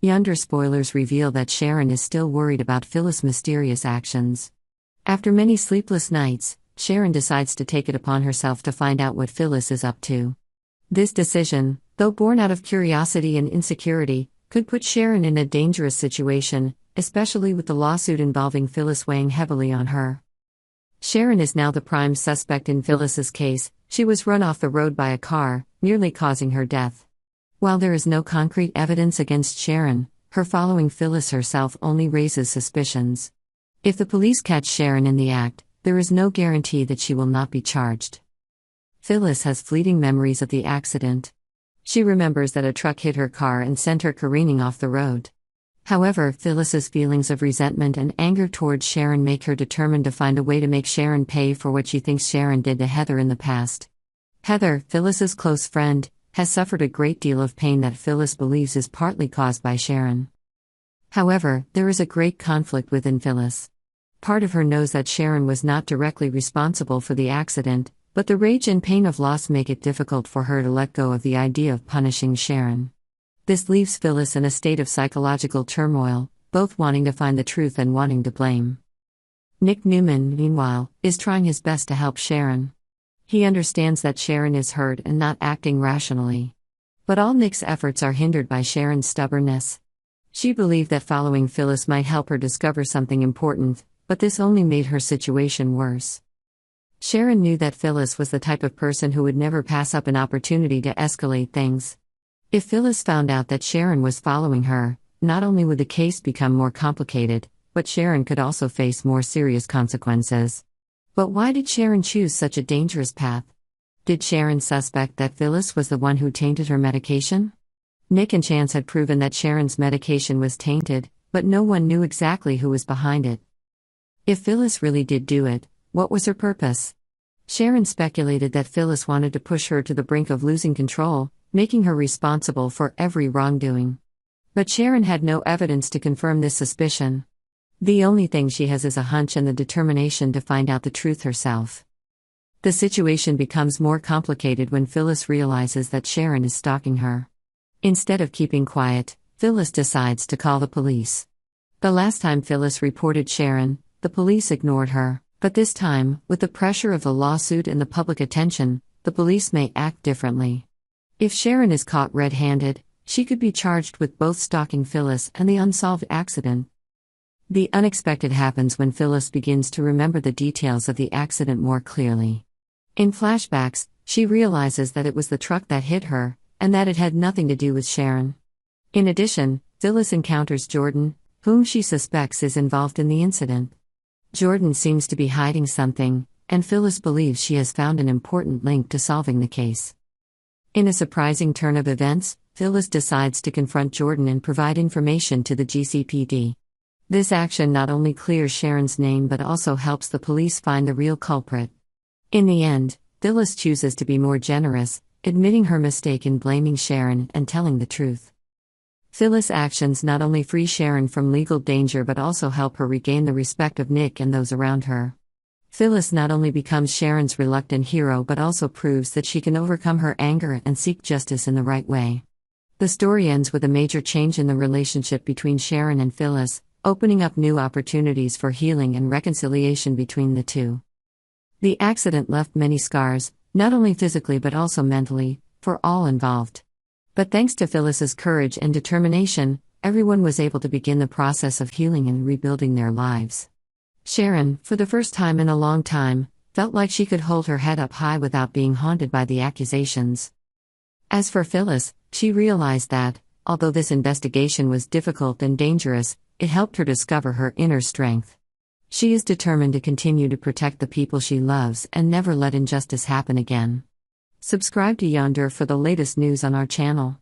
Y&R Spoilers reveal that Sharon is still worried about Phyllis' mysterious actions. After many sleepless nights, Sharon decides to take it upon herself to find out what Phyllis is up to. This decision, though born out of curiosity and insecurity, could put Sharon in a dangerous situation, especially with the lawsuit involving Phyllis weighing heavily on her. Sharon is now the prime suspect in Phyllis's case. She was run off the road by a car, nearly causing her death. While there is no concrete evidence against Sharon, her following Phyllis herself only raises suspicions. If the police catch Sharon in the act, there is no guarantee that she will not be charged. Phyllis has fleeting memories of the accident. She remembers that a truck hit her car and sent her careening off the road. However, Phyllis's feelings of resentment and anger towards Sharon make her determined to find a way to make Sharon pay for what she thinks Sharon did to Heather in the past. Heather, Phyllis's close friend, has suffered a great deal of pain that Phyllis believes is partly caused by Sharon. However, there is a great conflict within Phyllis. Part of her knows that Sharon was not directly responsible for the accident, but the rage and pain of loss make it difficult for her to let go of the idea of punishing Sharon. This leaves Phyllis in a state of psychological turmoil, both wanting to find the truth and wanting to blame. Nick Newman, meanwhile, is trying his best to help Sharon. He understands that Sharon is hurt and not acting rationally. But all Nick's efforts are hindered by Sharon's stubbornness. She believed that following Phyllis might help her discover something important, but this only made her situation worse. Sharon knew that Phyllis was the type of person who would never pass up an opportunity to escalate things. If Phyllis found out that Sharon was following her, not only would the case become more complicated, but Sharon could also face more serious consequences. But why did Sharon choose such a dangerous path? Did Sharon suspect that Phyllis was the one who tainted her medication? Nick and Chance had proven that Sharon's medication was tainted, but no one knew exactly who was behind it. If Phyllis really did do it, what was her purpose? Sharon speculated that Phyllis wanted to push her to the brink of losing control, making her responsible for every wrongdoing. But Sharon had no evidence to confirm this suspicion. The only thing she has is a hunch and the determination to find out the truth herself. The situation becomes more complicated when Phyllis realizes that Sharon is stalking her. Instead of keeping quiet, Phyllis decides to call the police. The last time Phyllis reported Sharon, the police ignored her, but this time, with the pressure of the lawsuit and the public attention, the police may act differently. If Sharon is caught red-handed, she could be charged with both stalking Phyllis and the unsolved accident. The unexpected happens when Phyllis begins to remember the details of the accident more clearly. In flashbacks, she realizes that it was the truck that hit her, and that it had nothing to do with Sharon. In addition, Phyllis encounters Jordan, whom she suspects is involved in the incident. Jordan seems to be hiding something, and Phyllis believes she has found an important link to solving the case. In a surprising turn of events, Phyllis decides to confront Jordan and provide information to the GCPD. This action not only clears Sharon's name but also helps the police find the real culprit. In the end, Phyllis chooses to be more generous, admitting her mistake in blaming Sharon and telling the truth. Phyllis' actions not only free Sharon from legal danger but also help her regain the respect of Nick and those around her. Phyllis not only becomes Sharon's reluctant hero but also proves that she can overcome her anger and seek justice in the right way. The story ends with a major change in the relationship between Sharon and Phyllis, opening up new opportunities for healing and reconciliation between the two. The accident left many scars, not only physically but also mentally, for all involved. But thanks to Phyllis's courage and determination, everyone was able to begin the process of healing and rebuilding their lives. Sharon, for the first time in a long time, felt like she could hold her head up high without being haunted by the accusations. As for Phyllis, she realized that, although this investigation was difficult and dangerous, it helped her discover her inner strength. She is determined to continue to protect the people she loves and never let injustice happen again. Subscribe to Y&R for the latest news on our channel.